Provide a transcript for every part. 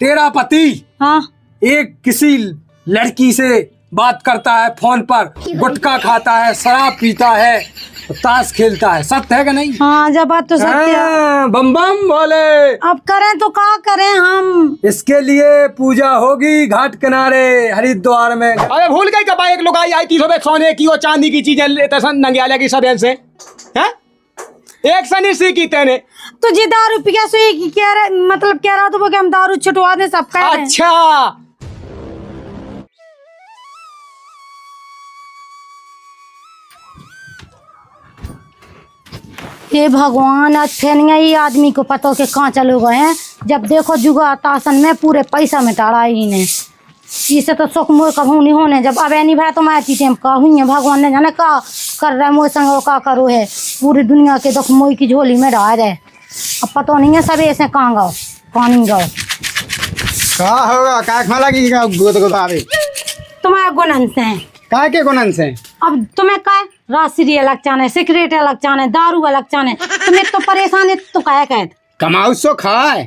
तेरा पति हाँ एक किसी लड़की से बात करता है फोन पर, गुटखा खाता है, शराब पीता है, ताश खेलता है, सत्य है कि नहीं? हाँ जब बात तो सत्य है। हाँ, बम बम बोले। अब करें तो क्या करें हम? इसके लिए पूजा होगी घाट किनारे हरिद्वार में। अरे भूल गई कब एक लोग आई 30 रुपए सोने की और चांदी की चीजें नंगियाले की सब से हैं? एक सनी सी की तेने तुझे दारू पिया सो ये कह रहे, मतलब कह रहा तो वो कि हम दारू छुटवा दें, सब कह रहे हैं। अच्छा हे भगवान, आज फेनिया ये आदमी को पता के कहाँ चलो गए हैं। जब देखो जुगा तासन में पूरे पैसा में टाड़ा ही ने, इसे तो सुख मोह कभू नहीं होने। जब अब नहीं भाई तो मैं चीजें कहूँ भगवान ने जाने का कर रहा है मोह संग, का करो है पूरी दुनिया के दुख मोह की झोली में डाल रहे। अब पता नहीं है सब ऐसे कहाँ गाओ कहानी गाओ का होगा का खा लगी तुम्हारे गुणन से हैं। का के गुणन से? अब तुम्हें का राशि अलग चाने, सिगरेट अलग चाने, दारू अलग चाने, तुम्हें तो परेशान है तो क्या कहते कमाऊ सो खाए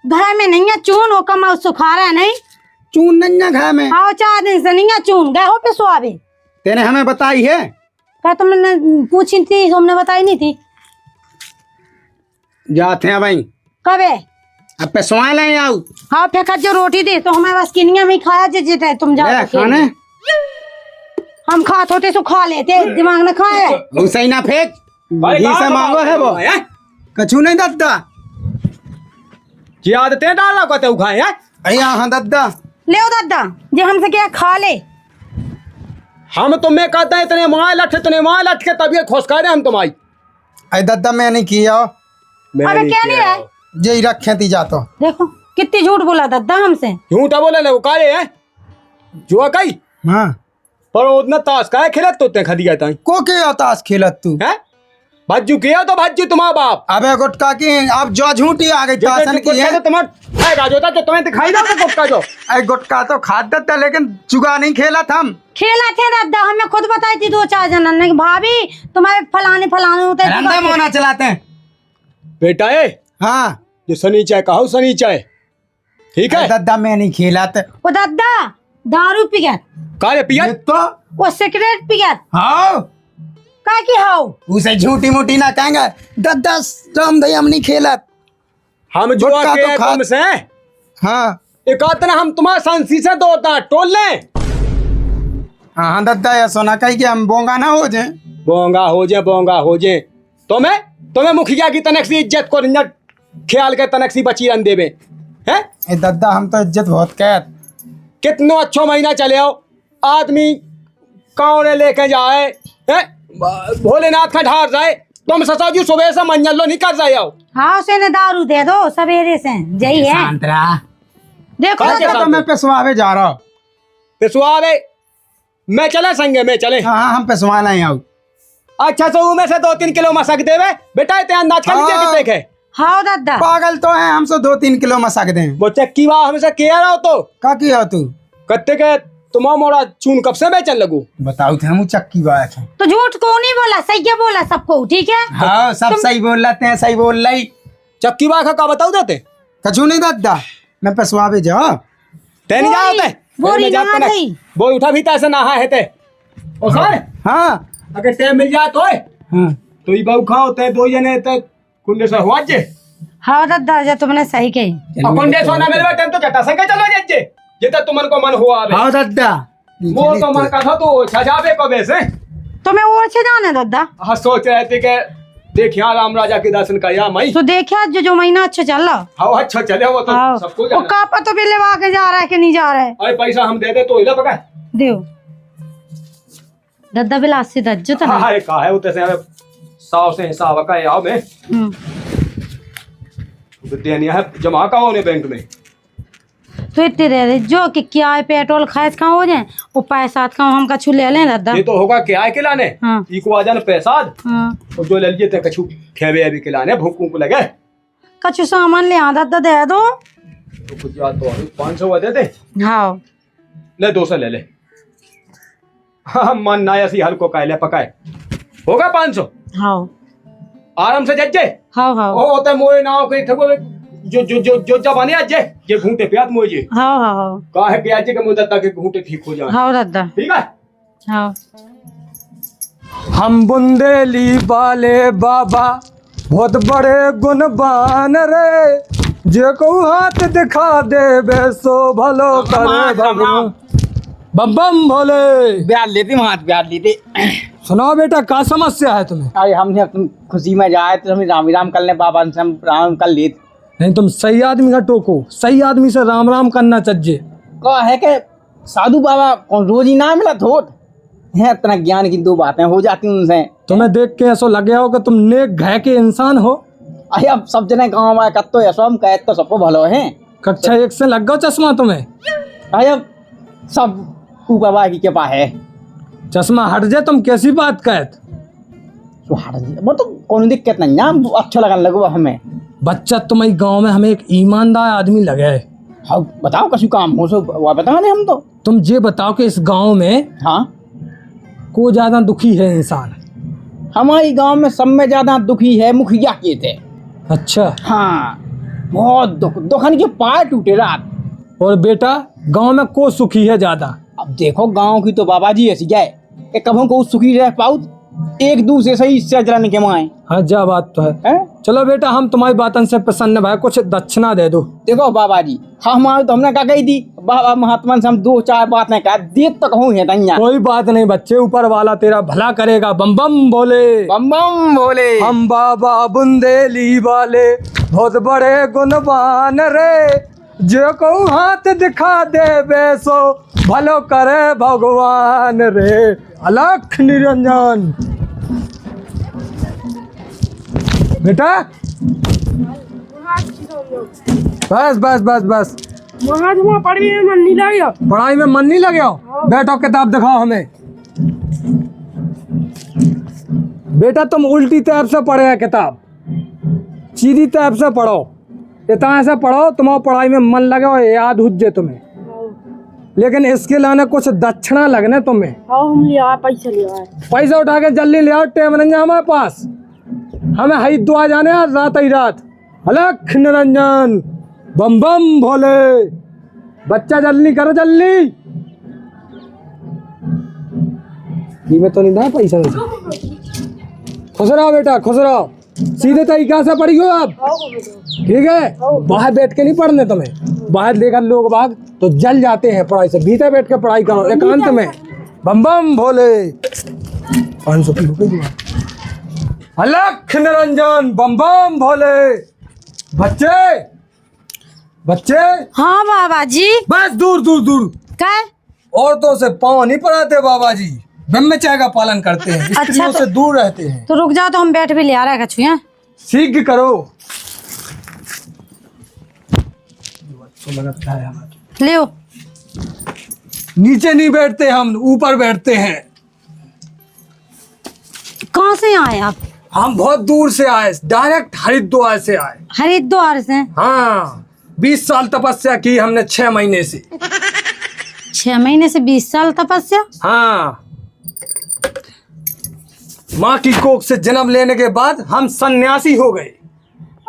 घर में नहीं है चून हो कमाओ सुखा रहा है नहीं चून नहीं घर में। हाँ 4 दिन से नहीं है चून गए हो पे सुहावे। तेने हमें बताई है क्या तुमने पूछी थी? तुमने बताई नहीं थी? जाते हैं भाई कबे अब पे सोए ले आओ। हाँ फेंका जो रोटी दे तो हमें बस किनिया में ही खाया जिते तुम जाओ ले तो खाने हम खाते होते सो खा लेते, दिमाग न खाए। उसे ही ना फेंक भाई घी से मांगो है वो कछु नहीं दद्दा। की आदतें डालना कहते उखाए हैं? अरे हाँ दद्दा ले ओ दादा जे हमसे क्या खा ले। हम तुम्हें कहते हैं इतने माँ लठ के तबीयत खोस कर हम तुम्हारी। अरे दद्दा मैं नहीं किया अबे क्या नहीं रहा जे रखे ती जातो। देखो कितनी झूठ बोला दादा हमसे। झूठा बोले ले उकारे है जुआ कई हाँ पर उतना ताश का है खेलत तो खदिया ताई को के ताश खेलत तू है भज्जू किया तो भज्जू तुम्हारा बाप। अबे गुटका की अब जो झूठी आ गई तासन की है। तो तुम्हारा जो था तो तुम्हें दिखाई दो गुटका जो अरे गुटका तो खाद था लेकिन जुगा नहीं खेला था हम। खेला थे दादा, हमें खुद बताई थी 2-4 जनन ने भाभी तुम्हारे फलाने होते हैं। रंदा मोना चलाते हैं बेटा है हाँ जो सनीचा कहो सनीचा है ठीक है। दद्दा मैं नहीं खेला था। वो दादा दारू पी गया, काले पिया तो वो सिगरेट पी गया। हाँ का की हाउ उसे झूठी मोटी ना कहेंगे दद्दा राम दई हम नहीं खेला। हम जुआ गुटखा के तो खा- तुमसे हाँ एक आतना हम तुम्हारा सांसी से दौड़ता टोल ले हाँ दद्दा या सोना कही कि हम बोंगा ना हो जाए। बोंगा हो जे तुम्हें मुखिया की तनक सी इज्जत को निन्नट ख्याल के तनक सी बची रन देवे हैं। ए दद्दा हम तो इज्जत बहुत कहत। कितनो अच्छो महीना चले आओ आदमी कौन लेके जाए हैं भोलेनाथ का ढार जाए तुम ससाजू सुबह से मंजल लो नहीं कर जाए आओ। हाँ उसे ने दारू दे दो सवेरे से जई है। सांतरा देखो कहाँ के दादा, तो मैं पेशवावे जा रहा हूँ। पिसवावे मैं चले संगे में चले। हाँ हाँ हम पेशवा नहीं आओ। अच्छा तो में से 2-3 किलो मसक देवे बेटा इतने अंदाज कर लीजिए हाँ। कितने के हाँ दादा पागल तो है हमसे 2-3 किलो मसक दें। वो चक्की वाह हमसे कह रहा हो तो का किया तू कत्ते के तुम्हारा मोड़ा चून कब से बेचन लगू। बताओ थे हम चक्की बात है। तो झूठ को नहीं बोला, सही क्या बोला सबको, ठीक है। हाँ सब सही बोल रहे हैं, सही बोल रही। चक्की वाह का बताओ देते कछु नहीं दद्दा मैं पेशवावे जा तेनी जाओ ते बोरी नहा गई। वो उठा भी तैसे नहा है ते ओ सर हाँ अगर टाइम मिल जाए तो हाँ तो ये बहु खाओ ते 2 जने ते कुंडे से हुआ जे हाँ दादा जो तुमने सही कही। कुंडे सोना मिलवा टाइम तो चटा संगे चलो जे जितना तुमन को मन हुआ आवे हाँ दद्दा वो तो मन का था तो सजावे को वैसे तुम्हें और से जाने दादा। हाँ सोच रहे थे कि देखिया राम राजा के दर्शन किया मई तो देखिए जो महीना अच्छा चल रहा। हाँ अच्छा चले वो तो हाँ। सबको वो जाना। कापा तो भी लेवा के जा रहा है कि नहीं जा रहा है? अरे पैसा हम दे दे तो इला पका देव दादा बिलासी दज्जो तो हाँ हाँ का है उते से हमें 100 से हिसाब का आओ में देनिया है जमा का होने बैंक में तो इतने दे दे जो कि क्या है पेट्रोल खर्च कहाँ हो जाए वो पैसा कहाँ हम कछु ले लें दादा। ये तो होगा क्या है खिलाने हाँ। इको आ जाने पैसा हाँ और जो ले लिए थे कछु खेवे अभी खिलाने भूख भूख लगे कछु सामान ले आ दादा दे दो। तो कुछ याद तो 500 दे दे हाँ ले 200 ले ले। हाँ मन ना ऐसी हल्को का ले पकाए होगा 500 हाँ आराम से जज्जे हाँ हाँ ओ होता मोए नाव के ठगो जो जबाने आज ये घूंटे प्याज मुझे हाँ हाँ हाँ कहा है प्याज के मुद्दा तक घूंटे ठीक हो जाए। हाँ दादा ठीक है। हाँ हम बुंदेली वाले बाबा बहुत बड़े गुणवान रे, जे को हाथ दिखा दे सो भलो करे भगवान। बम बम भोले। ब्याज लेते वहाँ ब्याज लेते। सुनाओ बेटा, क्या समस्या है तुम्हें? अरे हमने तुम खुशी में जाए तो हम राम राम कर ले बाबा से हम राम कर लेते। नहीं, तुम सही आदमी का टोको, सही आदमी से राम राम करना चाहिए। कहा है कि साधु बाबा कौन रोज ही ना मिला थोट है, इतना ज्ञान की 2 बातें हो जाती उनसे। तुम्हें देख के ऐसा लगे हो कि तुम नेक घय के इंसान हो। अरे अब सब जने गाँव में कत्तो ऐसा हम कहे तो सबको भलो है। कक्षा 1 से लग गया चश्मा तुम्हें? अरे अब सब बाबा की कृपा है। चश्मा हट जाए तुम कैसी बात कहत? वो तो कौन दिक्कत नहीं ना, अच्छा लगने लगो हमें। बच्चा तुम्हारी गांव में हमें एक ईमानदार आदमी लगे है। हाँ बताओ कछु काम हो सो वो बताओ नहीं हम तो। तुम ये बताओ कि इस गांव में हाँ को ज्यादा दुखी है इंसान? हमारी गांव में सब में ज्यादा दुखी है मुखिया के थे। अच्छा। हाँ बहुत दुखन के पाए टूटे रात। और बेटा गांव में को सुखी है ज्यादा? अब देखो गांव की तो बाबा जी ऐसी जाए कभी को सुखी रह पाऊ, एक दूसरे से ही जलाने के माए। हाँ जा बात तो है। चलो बेटा, हम तुम्हारी बातन से प्रसन्न भाई, कुछ दक्षिणा दे दो। देखो बाबा जी हमारे तो हमने क्या कही थी, बाबा महात्मा से हम 2-4 बातें कहा दे तक हूँ है तैयार। कोई बात नहीं बच्चे, ऊपर वाला तेरा भला करेगा। बम बम बोले। बम बम बोले। हम बाबा बुंदेली वाले बहुत बड़े गुणवान रे, जो को हाथ दिखा दे सो भलो करे भगवान रे। अलख निरंजन। बेटा बस बस बस बस, पढ़ाई में मन नहीं लगे हो? बैठो किताब दिखाओ हमें। बेटा तुम उल्टी तरफ से पढ़े है किताब, सीधी तरफ से पढ़ो। इतना ऐसे पढ़ो तुम्हारा पढ़ाई में मन लगे और याद हुज्जे तुम्हें। लेकिन इसके लाने कुछ दक्षिणा लगने तुम्हें। हम लिया पैसा लिया। पैसा उठा के जल्दी ले आओ, टाइम नहीं है हमारे पास। हमें हरिद्वार जाने आज रात ही रात। अलख निरंजन। बम बम भोले। बच्चा जल्दी करो जल्दी। में तो नहीं था पैसा वैसे। खुश रहो बेटा खुश रहो, सीधे तरीका से पढ़ियो आप। ठीक है, बाहर बैठ के नहीं पढ़ने तुम्हें। बाहर लेकर लोग बाग तो जल जाते हैं पढ़ाई से। भीतर बैठ के पढ़ाई करो एकांत में। बम बम भोले। 500 की हो गई। अलख निरंजन। बम बम भोले। बच्चे बच्चे। हाँ बाबा जी। बस दूर दूर दूर। क्या? औरतों से पाँव नहीं पड़ाते बाबा जी, ब्रह्मचर्य का पालन करते हैं, स्त्रियों से दूर रहते हैं। तो रुक जाओ, तो हम बैठ भी ले आ रहे हैं कछु यहाँ। सीख करो। ले नीचे नहीं बैठते हम, ऊपर बैठते हैं। कहाँ से आए आप? हम बहुत दूर से आए, डायरेक्ट हरिद्वार से आए। हरिद्वार से? हाँ, 20 साल तपस्या की हमने 6 महीने से। 6 महीने से 20 साल तपस्या? हाँ, माँ की कोख से जन्म लेने के बाद हम सन्यासी हो गए।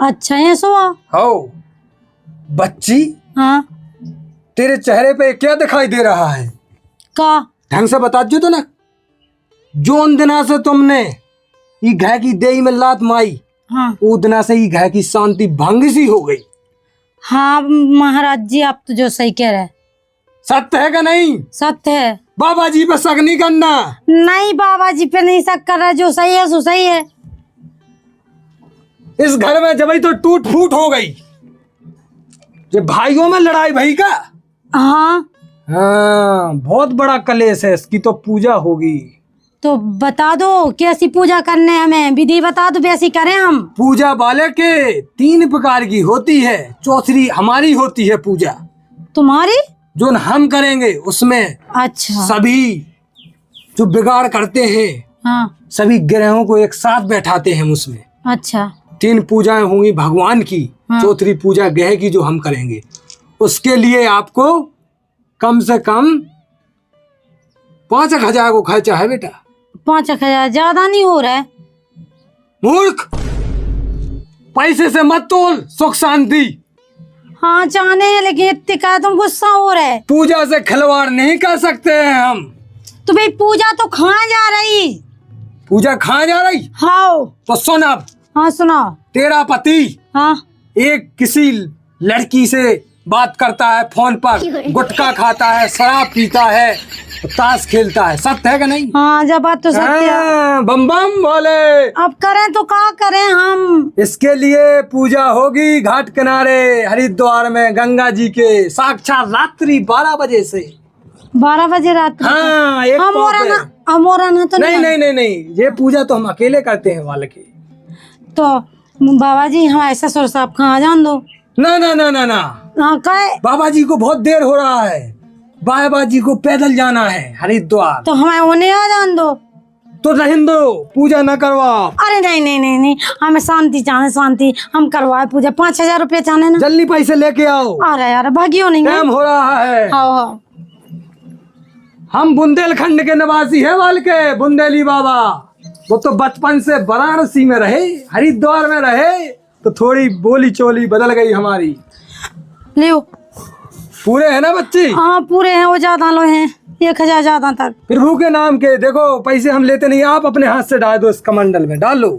अच्छा ये सो। हो बच्ची। हाँ तेरे चेहरे पे क्या दिखाई दे रहा है? का ढंग से बता जो तो ना। जो उन दिना से तुमने ये घय की देही में लात माई, हाँ उस दिना से ये घय की शांति भंग सी हो गई। हाँ महाराज जी, आप तो जो सही कह रहे हैं। सत्य है का नहीं? सत्य है। बाबा जी पे शक नहीं करना। नहीं बाबा जी पे नहीं शक कर रहा, जो सही है सो सही है। इस घर में जब तो टूट फूट हो गई, जो भाइयों में लड़ाई भई का। हाँ हाँ, बहुत बड़ा कलेश है, इसकी तो पूजा होगी। तो बता दो कैसी पूजा करने, हमें विधि बता दो, वैसी करें हम। पूजा वाले के 3 प्रकार की होती है, चौथी हमारी होती है पूजा। तुम्हारी? जो हम करेंगे उसमें अच्छा। सभी जो बिगाड़ करते हैं, हाँ सभी ग्रहों को एक साथ बैठाते हैं उसमें। अच्छा। 3 पूजाएं होंगी भगवान की, हाँ। चौथी पूजा ग्रह की जो हम करेंगे। उसके लिए आपको कम से कम 5,000 को खर्चा है बेटा। 5,000 ज्यादा नहीं हो रहा है? मूर्ख, पैसे से मत तोल सुख शांति। हाँ जाने हैं, लेकिन इतने का तुम गुस्सा हो रहे। पूजा से खिलवाड़ नहीं कर सकते हैं हम। तो भाई पूजा तो कहाँ जा रही? पूजा कहाँ जा रही? हाँ तो सुन अब, हाँ सुनाओ। तेरा पति हाँ एक किसी लड़की से बात करता है फोन पर, गुटखा खाता है, शराब पीता है, ताश खेलता है, सत्य है कि नहीं? हाँ जब बात तो सत्य है। हाँ, बम बम बोले। अब करें तो क्या करें हम? इसके लिए पूजा होगी घाट किनारे हरिद्वार में गंगा जी के, साक्षात रात्रि 12 बजे से। 12 बजे रात को? हाँ, एक हम पाव पे। और ना तो नहीं नहीं नहीं नहीं, ये पूजा तो हम अकेले करते हैं वाले की। तो बाबा जी हम ऐसा सोच साहब कहाँ जान दो। ना ना ना ना ना, हाँ कहे बाबा जी को बहुत देर हो रहा है, बाबा जी को पैदल जाना है हरिद्वार। तो हमें उन्हें आ जान दो। तो रहने दो, पूजा न करवाओ। अरे नहीं नहीं नहीं नहीं, हमें शांति चाहे, शांति। हम करवाए पूजा, 5,000 रुपये चाहे ना। जल्दी पैसे लेके आओ, अरे यार भागियो नहीं है। टाइम हो रहा है। हाँ हाँ हम बुंदेलखंड के निवासी है वाल के, बुंदेली बाबा। वो तो बचपन से वाराणसी में रहे, हरिद्वार में रहे, तो थोड़ी बोली चोली बदल गई हमारी। लियो। पूरे है ना बच्ची? हाँ पूरे हैं, वो ज्यादा लो हैं, 1,000 ज्यादा तक। प्रभु के नाम के देखो, पैसे हम लेते नहीं, आप अपने हाथ से डाल दो इस कमंडल में, डाल लो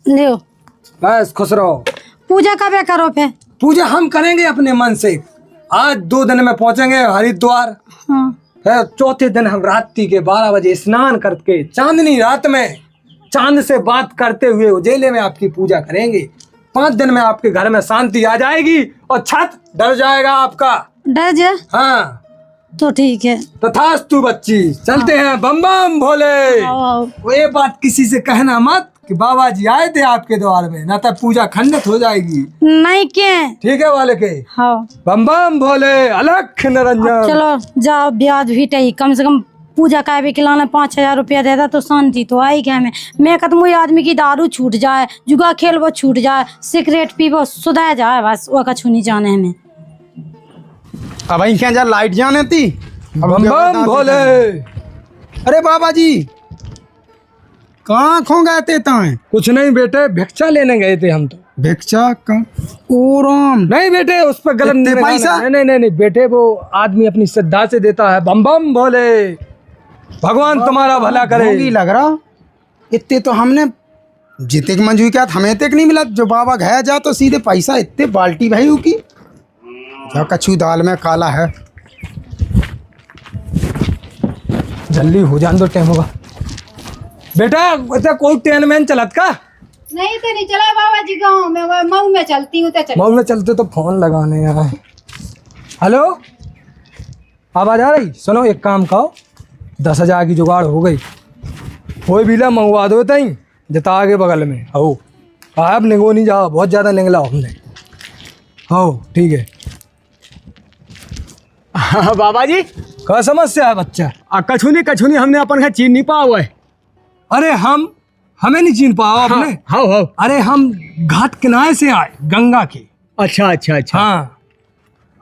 लियो। बस, खुश रहो। पूजा कब करो फिर? पूजा हम करेंगे अपने मन से। आज 2 दिन में पहुंचेंगे हरिद्वार, हाँ फिर चौथे दिन हम रात्रि के 12 बजे स्नान करके चांदनी रात में चांद से बात करते हुए उजेले में आपकी पूजा करेंगे। 5 दिन में आपके घर में शांति आ जाएगी और छत डर जाएगा आपका। डर जा? हाँ तो ठीक है। तथास्तु बच्ची, चलते हैं। बम बम भोले। आओ। वो ये बात किसी से कहना मत कि बाबा जी आए थे आपके द्वार में, ना तब पूजा खंडित हो जाएगी। नहीं क्या? ठीक है वाले के? हाँ बम बम भोले, अलख निरंजन। चलो जाओ, ब्याज भी टही, कम से कम पूजा का भी खिलाना 5,000 रुपया देता तो शांति तो आई क्या में। मैं कहता हूँ आदमी की दारू छूट जाए, जुआ खेल वो छूट जाए, सिगरेट पी वो सुधार जाए, बस वो का छूनी जाने हमें। अब અહીં ક્યાં જા લાઈટ જાने थी। बम बम भोले। अरे बाबा जी कहाँ खो गए थे ताए? कुछ नहीं बेटे, भिक्षा लेने गए थे हम तो। भिक्षा का? ओ राम। नहीं बेटे, उस पर गलत इतने नहीं पैसा? नहीं नहीं नहीं नहीं बेटे, वो आदमी अपनी श्रद्धा से देता है। बम बम भोले, भगवान तुम्हारा भला करे। ढोंगी लग रहा। इतने तो हमने जिते की मंजूरी क्या हमें तक नहीं मिला। जो बाबा गया जा तो सीधे पैसा इतने बाल्टी भाई की। क्या कछू दाल में काला है। जल्दी हो जान दो, टाइम होगा। बेटा ऐसा कोई ट्रेन में चलत का? नहीं तो नहीं चला बाबा जी, गाँव में मऊ में चलती हूँ तो चल। मऊ में चलते तो फोन लगाने आए। हेलो, आवाज आ रही? सुनो, एक काम करो, 10,000 की जुगाड़ हो गई। कोई बिला मंगवा दो तई जता आगे बगल में हो। आप निगो नहीं जाओ, बहुत ज़्यादा निगला हमने। हो ठीक है। हाँ बाबा जी, क्या समस्या है बच्चा? कछुनी हमने अपन घर चीन नहीं पाया हुआ है। अरे हमें नहीं चिन पाओ आपने? हाँ हाँ। अरे हम घाट किनारे से आए, गंगा के। अच्छा अच्छा अच्छा। हाँ,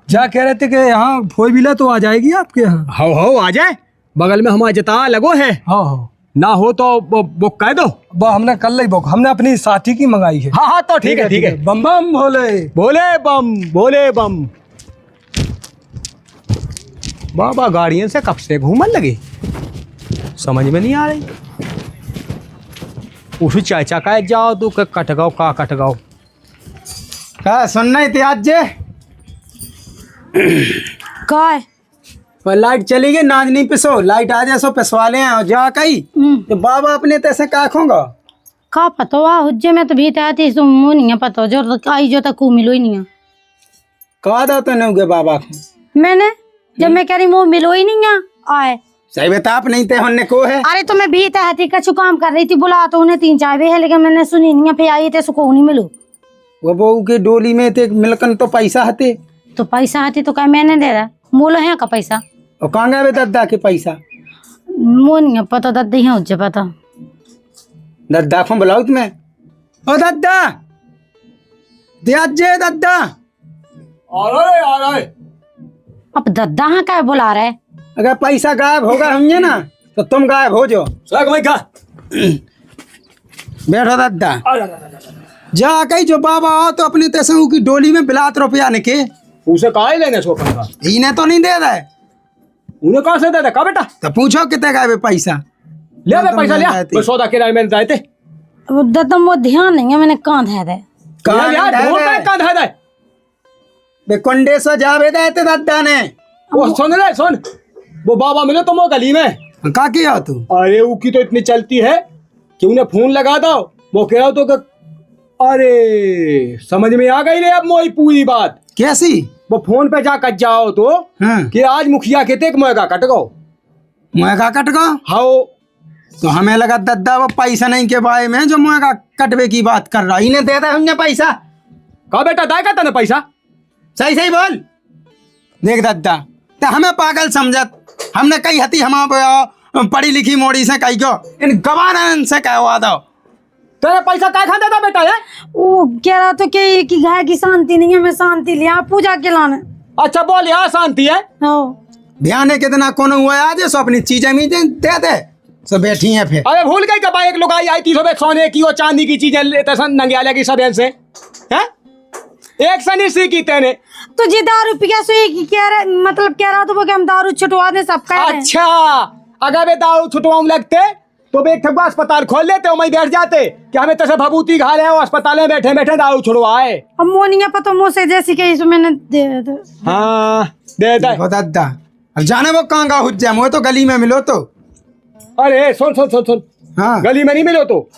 जा कह रहे थे कि यहाँ फोर व्हीलर तो आ जाएगी आपके यहाँ। हो आ जाए, बगल में हमारा जता लगो है। हाँ हाँ, ना हो तो बुक कर दो। वो हमने कल ही बुक, हमने अपनी साथी की मंगाई है। हाँ हाँ तो ठीक है ठीक है। बम बम भोले। बोले बम। बाबा गाड़ियों से कब से घूमने लगे, समझ में नहीं आ रही। उस चाचा का जाओ तो कटगाओ का कटगाओ। क्या सुनना इतिहास जे? काय? लाइट चली गई, नाच नहीं पिसो। लाइट आ जाए सो पिसवा ले जा कही। तो बाबा अपने तैसे का खोगा का पतो आ हुज्जे में तो भीत आती सो मुंह नहीं है पतो, जो आई जो तक मिलो ही नहीं है। कहा था तो नहीं बाबा को मैंने जब मैं कह रही मुंह मिलो ही नहीं है आए। सही बता, आप नहीं थे हमने को है। अरे तो मैं भीत आती कछु काम कर रही थी, बुला तो उन्हें 3-4 है, लेकिन मैंने सुनी नहीं है। फिर आई थे सुको नहीं मिलो। वो बहू के डोली में थे मिलकन तो पैसा हते। तो पैसा आती तो क्या मैंने दे रहा मोलो है का पैसा? और कहाँ गए दद्दा के पैसा? मुँह नहीं है पता, दद्दी है उज्जे पता। दद्दा को बुलाओ तुम्हें। ओ दद्दा दियाज जे दद्दा। आ रहे। अब दद्दा हाँ क्या बुला रहे? अगर पैसा गायब होगा हमने ना तो तुम गायब हो जाओ। बैठो दद्दा। जा कही जो बाबा आओ तो अपने तैसे की डोली में बिलात रुपया निके उसे कहा ही लेने सो पंखा इन्हें तो नहीं दे रहे, उन्हें कहाँ से दे दे? कहा बेटा तो पूछो कितने का है बे पैसा। ले दे पैसा तो लिया, मैं सौदा किराए में जाए थे दादा वो ध्यान नहीं है, मैंने कान है दे। कहाँ यार दे ढोल दे? पे कहाँ दे? बे कुंडे से जावे देते दादा ने। वो सुन ले सुन, वो बाबा मिले तुम वो गली में, का किया तू? अरे उसकी तो इतनी चलती है कि उन्हें फोन लगा दो, वो कह रहा तो अरे समझ में आ गई रे अब मोई पूरी बात। कैसी? वो फोन पे जा कट जाओ तो हाँ कि आज मुखिया के तेक मुएगा कट गो। मुएगा कट गो? हाँ तो हमें लगा दद्दा वो पैसा नहीं के बारे में जो मुएगा कटवे की बात कर रहा। इन्हें दे दे हमने पैसा। कहा बेटा दाएगा तने पैसा? सही सही बोल। देख दद्दा तो हमें पागल समझत, हमने कही हती हम पढ़ी लिखी मोड़ी से कही को इन गवान से कहवा दो। तेरे पैसा काय खा देता बेटा है? वो कह रहा तो कि घर की शांति नहीं है, मैं शांति लिया पूजा के लाने। अच्छा बोल यार शांति है। हाँ ध्यान है कितना कौन हुआ आज सो अपनी चीजें मीजें दे दे सब बैठी हैं फिर। अरे भूल गई कब एक लोग आई थी सब सोने की और चांदी की चीजें लेते सन नंगियाले की सब से हैं? एक सनी सी की तेने। तो जी दारू पिया सो एक ही कह रहे, मतलब कह रहा तो वो कि हम दारू छुटवा दे सब कह रहे हैं। अच्छा अगर वे दारू छुटवाऊं लगते तो वे एक ठगवा अस्पताल खोल लेते, वहीं बैठ जाते कि हमें तसे भभूति घा ले और अस्पताल में बैठे बैठे दारू छुड़वाए। अब मोनिया पता मुँह से जैसी कही सो मैंने दे दे। हाँ दे दे। देखो दादा अब जाने वो कहाँ का हुज्जा मुझे तो गली में मिलो तो। अरे सुन सुन सुन सुन, हाँ गली में नहीं मिलो तो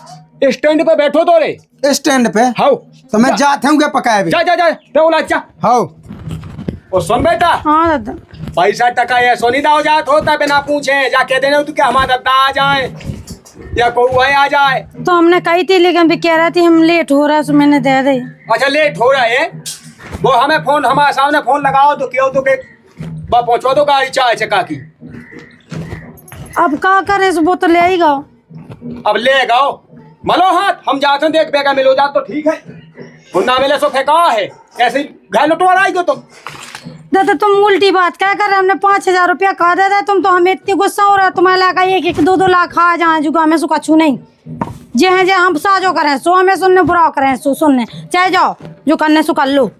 स्टैंड पे बैठो तो रे। स्टैंड पे हाउ तो मैं जाते हूँ पकाए भी। जा जा जा बोला अच्छा। हाउ और सुन बेटा, हाँ दादा पैसा टका ये सोनी दाव जात होता बिना पूछे जाके देने तो क्या हमारा दादा आ जाए या कोई आ जाए। तो हमने कही थी लेकिन भी कह रहा थी हम लेट हो रहा है, सो मैंने दे दी। अच्छा लेट हो रहा है, वो हमें फोन हमारे सामने फोन लगाओ तो क्यों तो के पहुंचवा दो गाड़ी चाय चका की। अब क्या करें, सो वो तो ले आएगा। अब ले गाओ मलो हाथ, हम जाते हैं देख बेगा मिलो जात तो ठीक है, ना मिले सो फेंका है ऐसे घर लुटवा आई हो तुम। दादा तुम उल्टी बात क्या कर रहे, हमने 5,000 रुपया कहा था, तुम तो हमें इतनी गुस्सा हो रहा है, तुम्हारे लगा 1-2 लाख खा जाए जुगा हमें सुखा छू नहीं जे हैं जे हम साजो करें सो हमें सुनने बुरा करें सो सुनने चाहे जाओ जो करने सो कर लो।